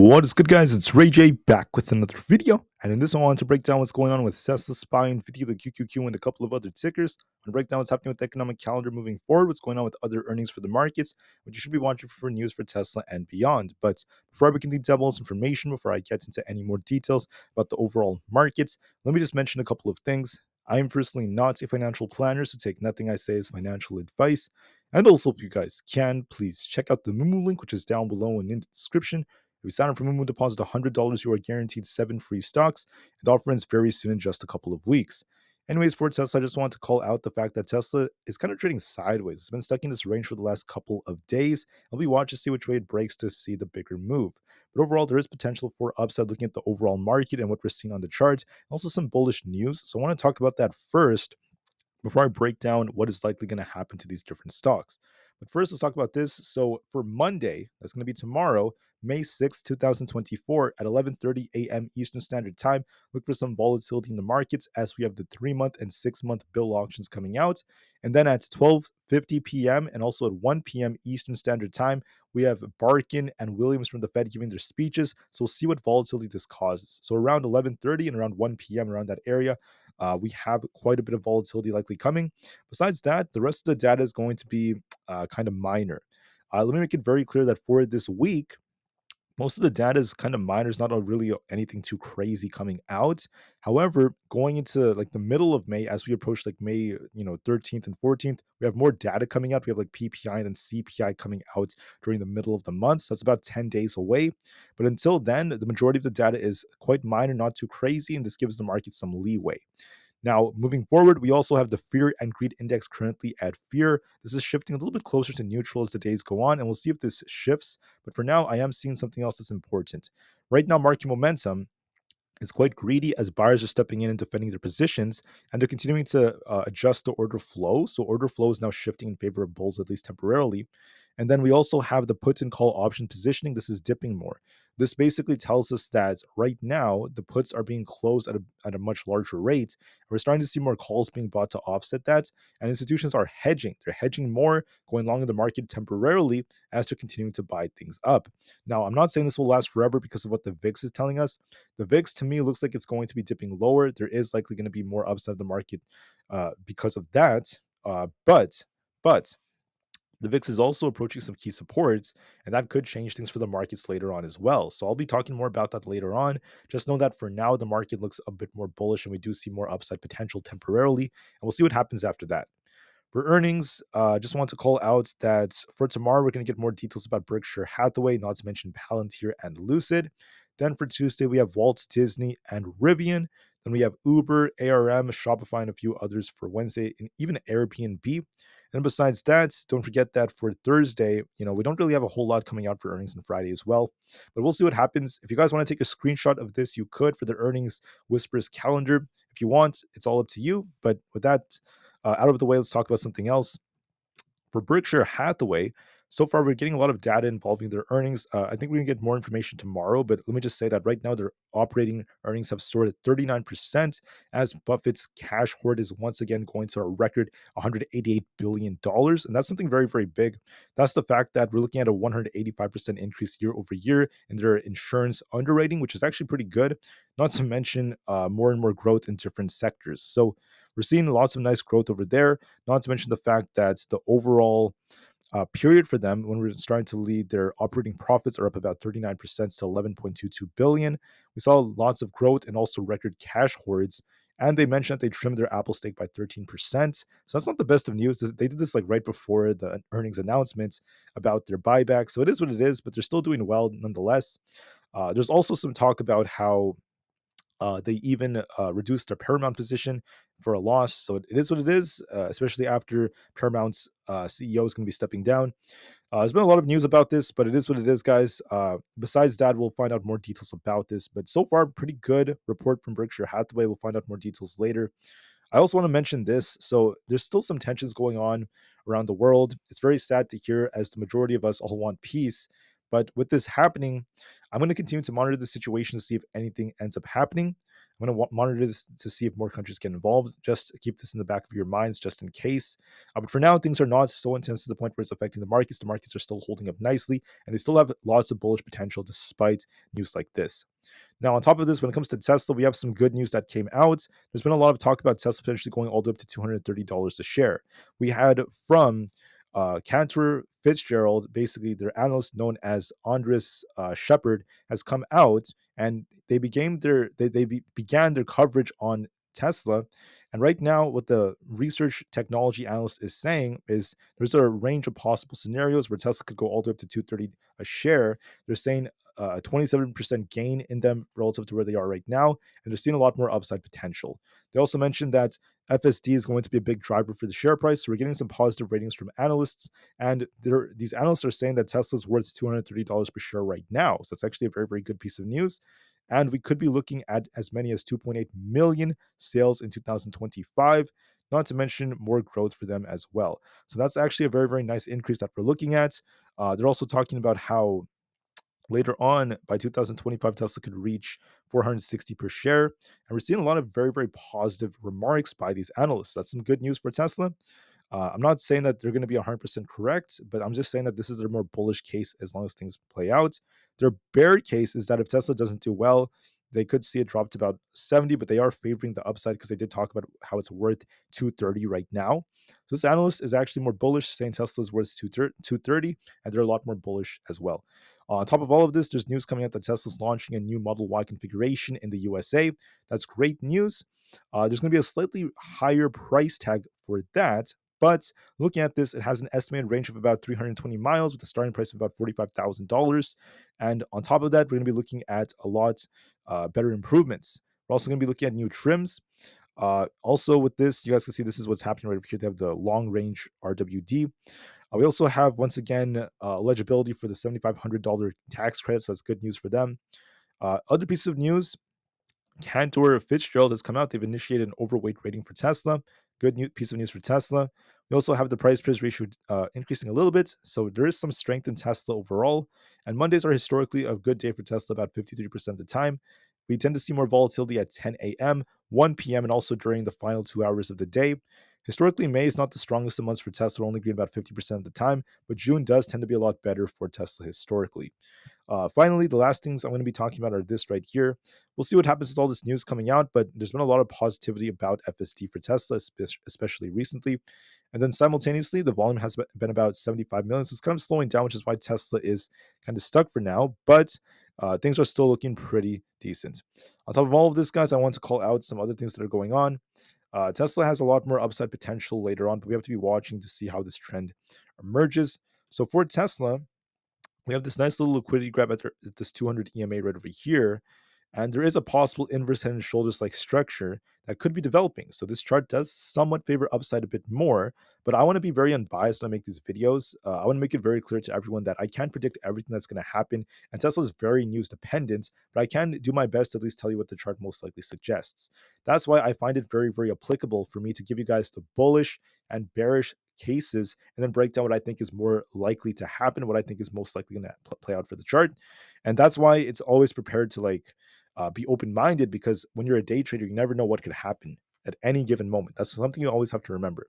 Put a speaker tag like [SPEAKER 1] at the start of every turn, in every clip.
[SPEAKER 1] What is good, guys? It's Ray J back with another video, and in this one I want to break down what's going on with Tesla, SPY, Nvda, the QQQ, and a couple of other tickers. I'm going to break down what's happening with the economic calendar moving forward, what's going on with other earnings for the markets, what you should be watching for news for Tesla and beyond. But before I begin the devil's information, before I get into any more details about the overall markets, let me just mention a couple of things. I am personally not a financial planner, so take nothing I say as financial advice. And also, if you guys can, please check out the Moomoo link, which is down below and in the description. If you sign up for Moomoo, deposit $100, you are guaranteed 7 free stocks, and the offer ends very soon in just a couple of weeks. Anyways, for Tesla, I just want to call out the fact that Tesla is kind of trading sideways. It's been stuck in this range for the last couple of days. I'll be watching to see which way it breaks to see the bigger move. But overall, there is potential for upside looking at the overall market and what we're seeing on the chart, and also some bullish news. So I want to talk about that first before I break down what is likely going to happen to these different stocks. But first, let's talk about this. So for Monday, that's going to be tomorrow, May 6th, 2024 at 11:30 a.m. Eastern Standard Time. Look for some volatility in the markets as we have the 3-month and 6-month bill auctions coming out. And then at 12:50 p.m. and also at 1 p.m. Eastern Standard Time, we have Barkin and Williams from the Fed giving their speeches. So we'll see what volatility this causes. So around 11:30 and around 1 p.m. around that area, we have quite a bit of volatility likely coming. Besides that, the rest of the data is going to be kind of minor. Let me make it very clear that for this week, most of the data is kind of minor. There's not really anything too crazy coming out. However, going into like the middle of May, as we approach like May, 13th and 14th, we have more data coming out. We have like PPI and then CPI coming out during the middle of the month. So that's about 10 days away. But until then, the majority of the data is quite minor, not too crazy, and this gives the market some leeway. Now, moving forward, we also have the fear and greed index currently at fear. This is shifting a little bit closer to neutral as the days go on, and we'll see if this shifts. But for now, I am seeing something else that's important. Right now, market momentum is quite greedy as buyers are stepping in and defending their positions, and they're continuing to adjust the order flow. So order flow is now shifting in favor of bulls, at least temporarily. And then we also have the put and call option positioning. This is dipping more. This basically tells us that right now the puts are being closed at a much larger rate. We're starting to see more calls being bought to offset that. And institutions are hedging. They're hedging more, going long in the market temporarily as they're continuing to buy things up. Now, I'm not saying this will last forever because of what the VIX is telling us. The VIX to me looks like it's going to be dipping lower. There is likely going to be more upside of the market because of that. But the VIX is also approaching some key supports, and that could change things for the markets later on as well. So I'll be talking more about that later on. Just know that for now, the market looks a bit more bullish, and we do see more upside potential temporarily, and we'll see what happens after that. For earnings, just want to call out that for tomorrow, we're going to get more details about Berkshire Hathaway, not to mention Palantir and Lucid. Then for Tuesday, we have Walt Disney and Rivian. Then we have Uber, ARM, Shopify, and a few others for Wednesday, and even Airbnb. And besides that, don't forget that for Thursday, we don't really have a whole lot coming out for earnings on Friday as well. But we'll see what happens. If you guys want to take a screenshot of this, you could for the earnings whispers calendar. If you want, it's all up to you. But with that out of the way, let's talk about something else. For Berkshire Hathaway, so far we're getting a lot of data involving their earnings. I think we're going to get more information tomorrow, but let me just say that right now their operating earnings have soared at 39% as Buffett's cash hoard is once again going to a record $188 billion. And that's something very, very big. That's the fact that we're looking at a 185% increase year over year in their insurance underwriting, which is actually pretty good, not to mention more and more growth in different sectors. So we're seeing lots of nice growth over there, not to mention the fact that the overall period for them when we're starting to lead, their operating profits are up about 39% to 11.22 billion. We saw lots of growth and also record cash hoards. And they mentioned that they trimmed their Apple stake by 13%. So that's not the best of news. They did this like right before the earnings announcement about their buyback. So it is what it is, but they're still doing well nonetheless. There's also some talk about how they even reduced their Paramount position for a loss. So it is what it is, especially after Paramount's CEO is going to be stepping down. There's been a lot of news about this, but it is what it is, guys. Besides that, we'll find out more details about this. But so far, pretty good report from Berkshire Hathaway. We'll find out more details later. I also want to mention this. So there's still some tensions going on around the world. It's very sad to hear as the majority of us all want peace. But with this happening, I'm going to continue to monitor the situation to see if anything ends up happening. I'm going to monitor this to see if more countries get involved. Just keep this in the back of your minds just in case. But for now, things are not so intense to the point where it's affecting the markets. The markets are still holding up nicely, and they still have lots of bullish potential despite news like this. Now, on top of this, when it comes to Tesla, we have some good news that came out. There's been a lot of talk about Tesla potentially going all the way up to $230 a share. We had from Cantor Fitzgerald, basically their analyst known as Andres Shepard, has come out and began their coverage on Tesla. And right now, what the research technology analyst is saying is there's a range of possible scenarios where Tesla could go all the way up to 230 a share. They're saying a 27% gain in them relative to where they are right now, and they're seeing a lot more upside potential. They also mentioned that FSD is going to be a big driver for the share price, so we're getting some positive ratings from analysts, and these analysts are saying that Tesla's worth $230 per share right now. So that's actually a very, very good piece of news. And we could be looking at as many as 2.8 million sales in 2025, not to mention more growth for them as well. So that's actually a very, very nice increase that we're looking at. They're also talking about how later on, by 2025, Tesla could reach 460 per share. And we're seeing a lot of very, very positive remarks by these analysts. That's some good news for Tesla. I'm not saying that they're going to be 100% correct, but I'm just saying that this is their more bullish case as long as things play out. Their bear case is that if Tesla doesn't do well, they could see it drop to about 70, but they are favoring the upside because they did talk about how it's worth 230 right now. So this analyst is actually more bullish, saying Tesla is worth 230, and they're a lot more bullish as well. On top of all of this, there's news coming out that Tesla's launching a new Model Y configuration in the USA. That's great news. There's going to be a slightly higher price tag for that, but looking at this, it has an estimated range of about 320 miles with a starting price of about $45,000. And on top of that, we're going to be looking at a lot better improvements. We're also going to be looking at new trims. Also, with this, you guys can see this is what's happening right over here. They have the long range RWD. We also have, once again, eligibility for the $7,500 tax credit, so that's good news for them. Other piece of news, Cantor Fitzgerald has come out. They've initiated an overweight rating for Tesla. Good piece of news for Tesla. We also have the price ratio increasing a little bit, so there is some strength in Tesla overall. And Mondays are historically a good day for Tesla, about 53% of the time. We tend to see more volatility at 10 a.m., 1 p.m., and also during the final 2 hours of the day. Historically, May is not the strongest of months for Tesla, only green about 50% of the time, but June does tend to be a lot better for Tesla historically. Finally, the last things I'm going to be talking about are this right here. We'll see what happens with all this news coming out, but there's been a lot of positivity about FSD for Tesla, especially recently. And then simultaneously, the volume has been about 75 million, so it's kind of slowing down, which is why Tesla is kind of stuck for now, but things are still looking pretty decent. On top of all of this, guys, I want to call out some other things that are going on. Tesla has a lot more upside potential later on, but we have to be watching to see how this trend emerges. So for Tesla, we have this nice little liquidity grab at this 200 EMA right over here. And there is a possible inverse head and shoulders like structure that could be developing. So this chart does somewhat favor upside a bit more, but I want to be very unbiased when I make these videos. I want to make it very clear to everyone that I can't predict everything that's going to happen. And Tesla is very news dependent, but I can do my best to at least tell you what the chart most likely suggests. That's why I find it very, very applicable for me to give you guys the bullish and bearish cases and then break down what I think is more likely to happen, what I think is most likely going to play out for the chart. And that's why it's always prepared to be open-minded, because when you're a day trader, you never know what could happen at any given moment. That's something you always have to remember.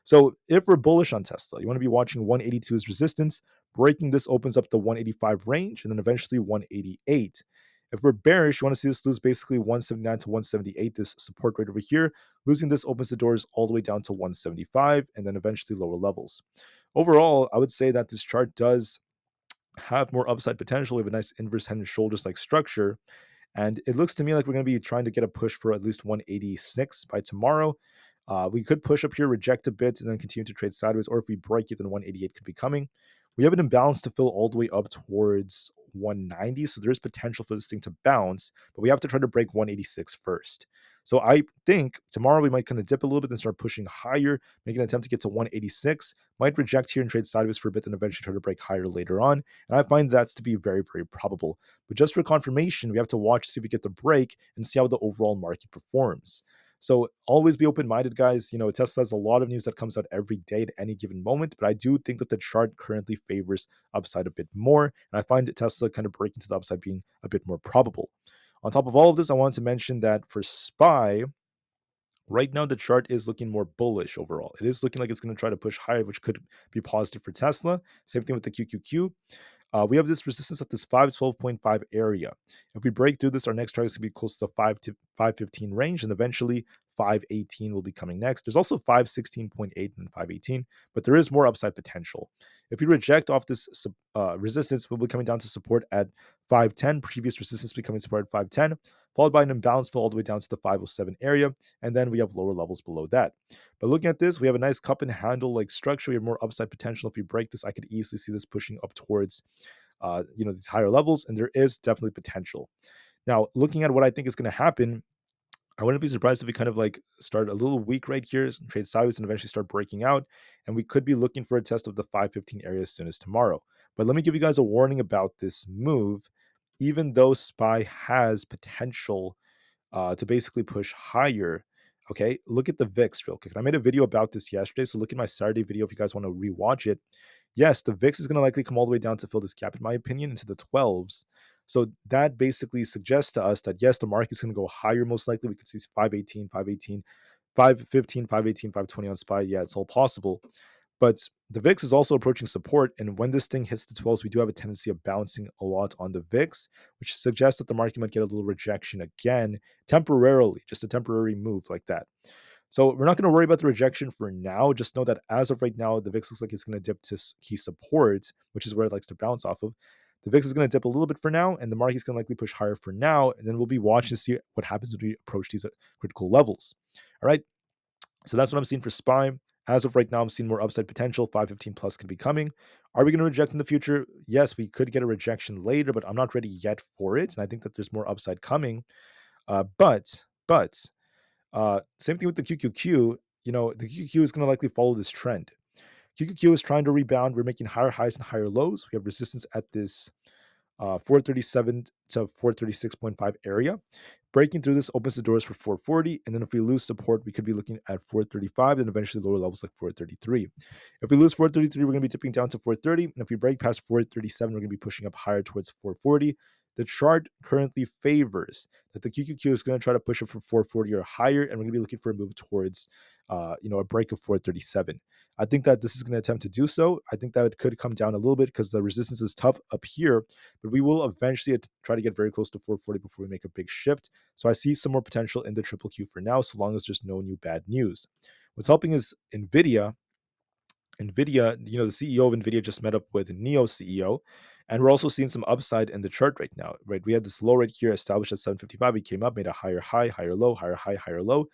[SPEAKER 1] So if we're bullish on Tesla, you want to be watching 182 as resistance. Breaking this opens up the 185 range and then eventually 188. If we're bearish, you want to see this lose basically 179 to 178, this support right over here. Losing this opens the doors all the way down to 175 and then eventually lower levels. Overall, I would say that this chart does have more upside potential. We have a nice inverse head and shoulders like structure. And it looks to me like we're going to be trying to get a push for at least 186 by tomorrow. We could push up here, reject a bit, and then continue to trade sideways. Or if we break it, then 188 could be coming. We have an imbalance to fill all the way up towards 190. So there is potential for this thing to bounce, but we have to try to break 186 first. So I think tomorrow we might kind of dip a little bit and start pushing higher, make an attempt to get to 186, might reject here and trade sideways for a bit, and eventually try to break higher later on. And I find that's to be very, very probable. But just for confirmation, we have to watch to see if we get the break and see how the overall market performs. So always be open-minded, guys. You know, Tesla has a lot of news that comes out every day at any given moment, but I do think that the chart currently favors upside a bit more. And I find Tesla kind of breaking to the upside being a bit more probable. On top of all of this, I wanted to mention that for SPY, right now the chart is looking more bullish overall. It is looking like it's going to try to push higher, which could be positive for Tesla. Same thing with the QQQ. We have this resistance at this 512.5 area. If we break through this, our next target is going to be close to the 5 to 515 range, and eventually 518 will be coming next. There's also 516.8 and 518, but there is more upside potential. If we reject off this resistance, we'll be coming down to support at 510. Previous resistance becoming support at 510, followed by an imbalance fill all the way down to the 507 area, and then we have lower levels below that. But looking at this, we have a nice cup and handle like structure. We have more upside potential. If we break this, I could easily see this pushing up towards these higher levels, and there is definitely potential. Now, looking at what I think is going to happen, I wouldn't be surprised if we kind of like start a little weak right here, trade sideways, and eventually start breaking out. And we could be looking for a test of the 515 area as soon as tomorrow. But let me give you guys a warning about this move. Even though SPY has potential to basically push higher. Okay, look at the VIX real quick. I made a video about this yesterday, so look at my Saturday video if you guys want to rewatch it. Yes, the VIX is going to likely come all the way down to fill this gap, in my opinion, into the 12s. So that basically suggests to us that yes, the market's going to go higher. Most likely, we could see 518, 518, 515, 518, 520 on SPY. Yeah, it's all possible. But the VIX is also approaching support. And when this thing hits the 12s, we do have a tendency of bouncing a lot on the VIX, which suggests that the market might get a little rejection again, temporarily, just a temporary move like that. So we're not going to worry about the rejection for now. Just know that as of right now, the VIX looks like it's going to dip to key support, which is where it likes to bounce off of. The VIX is going to dip a little bit for now, and the market's going to likely push higher for now. And then we'll be watching to see what happens when we approach these critical levels. All right. So that's what I'm seeing for SPY. As of right now, I'm seeing more upside potential. 515 plus could be coming. Are we going to reject in the future? Yes, we could get a rejection later, but I'm not ready yet for it. And I think that there's more upside coming. But same thing with the QQQ. The QQQ is going to likely follow this trend. QQQ is trying to rebound. We're making higher highs and higher lows. We have resistance at this 437 to 436.5 area. Breaking through this opens the doors for 440, and then if we lose support, we could be looking at 435 and eventually lower levels like 433. If we lose 433, we're going to be dipping down to 430, and if we break past 437, we're going to be pushing up higher towards 440. The chart currently favors that the QQQ is going to try to push up from 440 or higher, and we're going to be looking for a move towards, a break of 437. I think that this is going to attempt to do so. I think that it could come down a little bit because the resistance is tough up here, but we will eventually try to get very close to 440 before we make a big shift. So I see some more potential in the triple Q for now, so long as there's no new bad news. What's helping is Nvda. The CEO of Nvda just met up with Neo CEO, and we're also seeing some upside in the chart right now. Right, we had this low right here established at 755. We came up, made a higher high, higher low, higher high, higher low.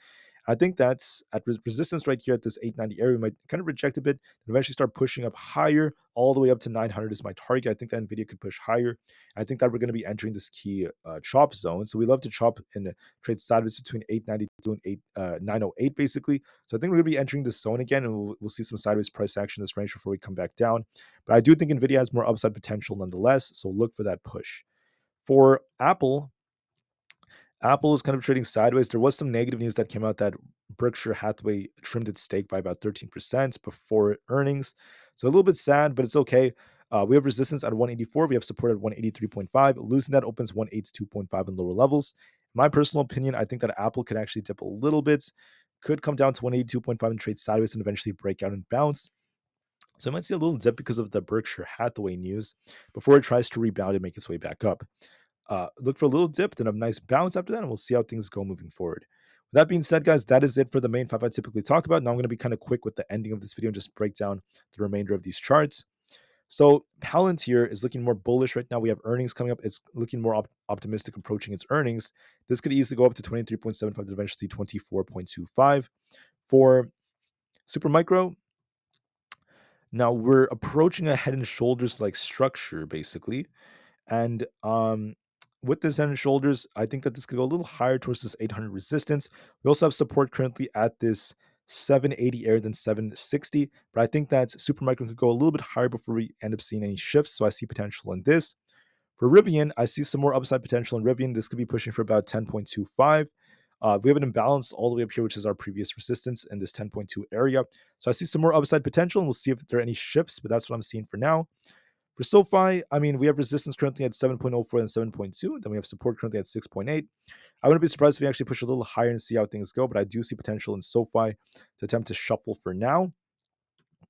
[SPEAKER 1] I think that's at resistance right here at this 890 area. We might kind of reject a bit and eventually start pushing up higher, all the way up to 900 is my target. I think that Nvidia could push higher. I think that we're going to be entering this key chop zone. So we love to chop and trade sideways between 892 and 908 basically. So I think we're going to be entering this zone again, and we'll see some sideways price action in this range before we come back down. But I do think Nvidia has more upside potential nonetheless. So look for that push. For Apple is kind of trading sideways. There was some negative news that came out that Berkshire Hathaway trimmed its stake by about 13% before earnings. So a little bit sad, but it's okay. We have resistance at 184. We have support at 183.5. Losing that opens 182.5 in lower levels. In my personal opinion, I think that Apple could actually dip a little bit, could come down to 182.5 and trade sideways and eventually break out and bounce. So I might see a little dip because of the Berkshire Hathaway news before it tries to rebound and make its way back up. Look for a little dip, then a nice bounce after that, and we'll see how things go moving forward. With that being said, guys, that is it for the main five I typically talk about. Now I'm going to be kind of quick with the ending of this video and just break down the remainder of these charts. So Palantir is looking more bullish right now. We have earnings coming up. It's looking more optimistic approaching its earnings. This could easily go up to 23.75 to eventually 24.25. For Supermicro, now we're approaching a head and shoulders like structure basically. And with this head and shoulders, I think that this could go a little higher towards this 800 resistance. We also have support currently at this 780 area than 760, but I think that Supermicro could go a little bit higher before we end up seeing any shifts. So I see potential in this. For Rivian, I see some more upside potential in Rivian. This could be pushing for about 10.25. We have an imbalance all the way up here, which is our previous resistance in this 10.2 area. So I see some more upside potential, and we'll see if there are any shifts, but that's what I'm seeing for now. For SoFi, I mean, we have resistance currently at 7.04 and 7.2. Then we have support currently at 6.8. I wouldn't be surprised if we actually push a little higher and see how things go, but I do see potential in SoFi to attempt to shuffle for now.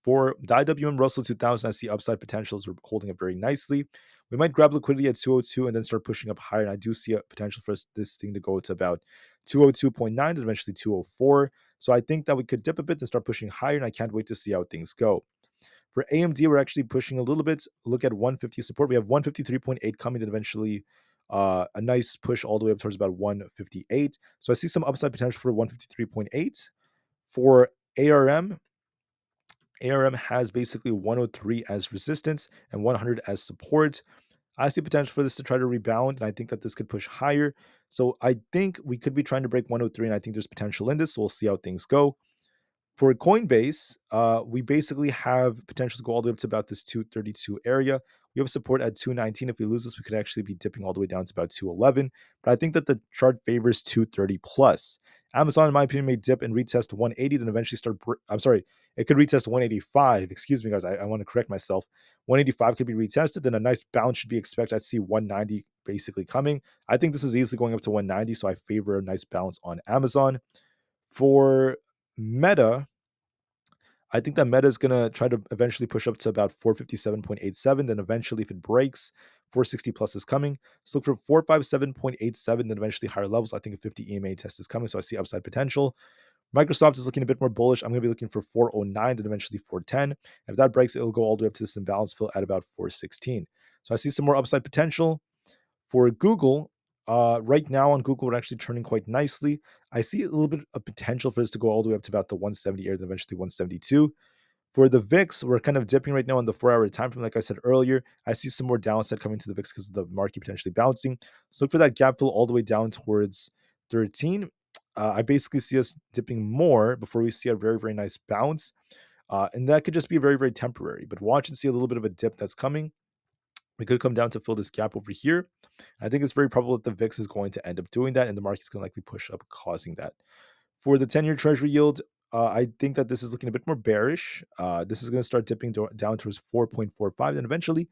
[SPEAKER 1] For the IWM Russell 2000, I see upside potentials are holding up very nicely. We might grab liquidity at 202 and then start pushing up higher. And I do see a potential for this thing to go to about 202.9 and eventually 204. So I think that we could dip a bit and start pushing higher. And I can't wait to see how things go. For AMD, we're actually pushing a little bit. Look at 150 support. We have 153.8 coming, then eventually a nice push all the way up towards about 158. So I see some upside potential for 153.8. For ARM, ARM has basically 103 as resistance and 100 as support. I see potential for this to try to rebound, and I think that this could push higher. So I think we could be trying to break 103, and I think there's potential in this. So we'll see how things go. For Coinbase, we basically have potential to go all the way up to about this 232 area. We have support at 219. If we lose this, we could actually be dipping all the way down to about 211. But I think that the chart favors 230 plus. Amazon, in my opinion, may dip and retest 180, then eventually start. I'm sorry, it could retest 185. Excuse me, guys. I want to correct myself. 185 could be retested, then a nice bounce should be expected. I'd see 190 basically coming. I think this is easily going up to 190, so I favor a nice bounce on Amazon. For Meta, I think that Meta is going to try to eventually push up to about 457.87. Then eventually, if it breaks, 460 plus is coming. So look for 457.87, then eventually higher levels. I think a 50 EMA test is coming. So I see upside potential. Microsoft is looking a bit more bullish. I'm going to be looking for 409, then eventually 410. If that breaks, it'll go all the way up to this imbalance fill at about 416. So I see some more upside potential. For Google, right now on Google, we're actually turning quite nicely. I see a little bit of potential for this to go all the way up to about the 170 area, then eventually 172. For the VIX, we're kind of dipping right now on the 4 hour time frame. Like I said earlier, I see some more downside coming to the VIX because of the market potentially bouncing. So look for that gap fill all the way down towards 13. I basically see us dipping more before we see a very, very nice bounce. And that could just be very, very temporary. But watch and see a little bit of a dip that's coming. We could come down to fill this gap over here. I think it's very probable that the VIX is going to end up doing that, and the market's going to likely push up, causing that. For the 10-year Treasury yield, I think that this is looking a bit more bearish. This is going to start dipping down towards 4.45, and eventually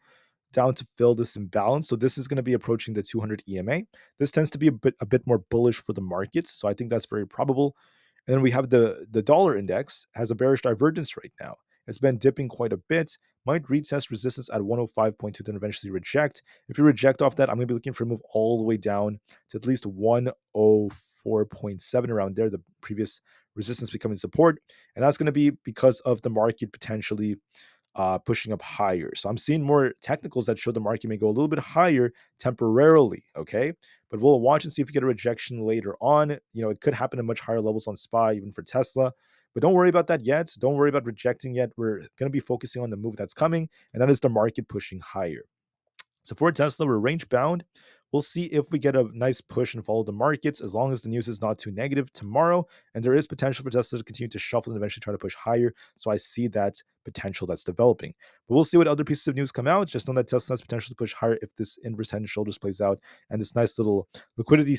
[SPEAKER 1] down to fill this imbalance. So this is going to be approaching the 200 EMA. This tends to be a bit more bullish for the markets, so I think that's very probable. And then we have the dollar index has a bearish divergence right now. It's been dipping quite a bit. Might retest resistance at 105.2, then eventually reject. If you reject off that, I'm going to be looking for a move all the way down to at least 104.7 around there, the previous resistance becoming support. And that's going to be because of the market potentially pushing up higher. So I'm seeing more technicals that show the market may go a little bit higher temporarily. Okay, but we'll watch and see if we get a rejection later on. You know, it could happen at much higher levels on SPY, even for Tesla. But don't worry about that yet. Don't worry about rejecting yet. We're going to be focusing on the move that's coming, and that is the market pushing higher. So for Tesla, we're range bound. We'll see if we get a nice push and follow the markets as long as the news is not too negative tomorrow. And there is potential for Tesla to continue to shuffle and eventually try to push higher. So I see that potential that's developing. But we'll see what other pieces of news come out. Just know that Tesla has potential to push higher if this inverse head and shoulders plays out and this nice little liquidity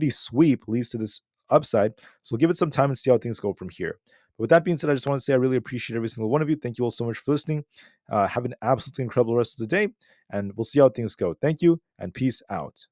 [SPEAKER 1] sweep leads to this upside. So we'll give it some time and see how things go from here. But with that being said, I just want to say I really appreciate every single one of you. Thank you all so much for listening. Have an absolutely incredible rest of the day, and we'll see how things go. Thank you, and peace out.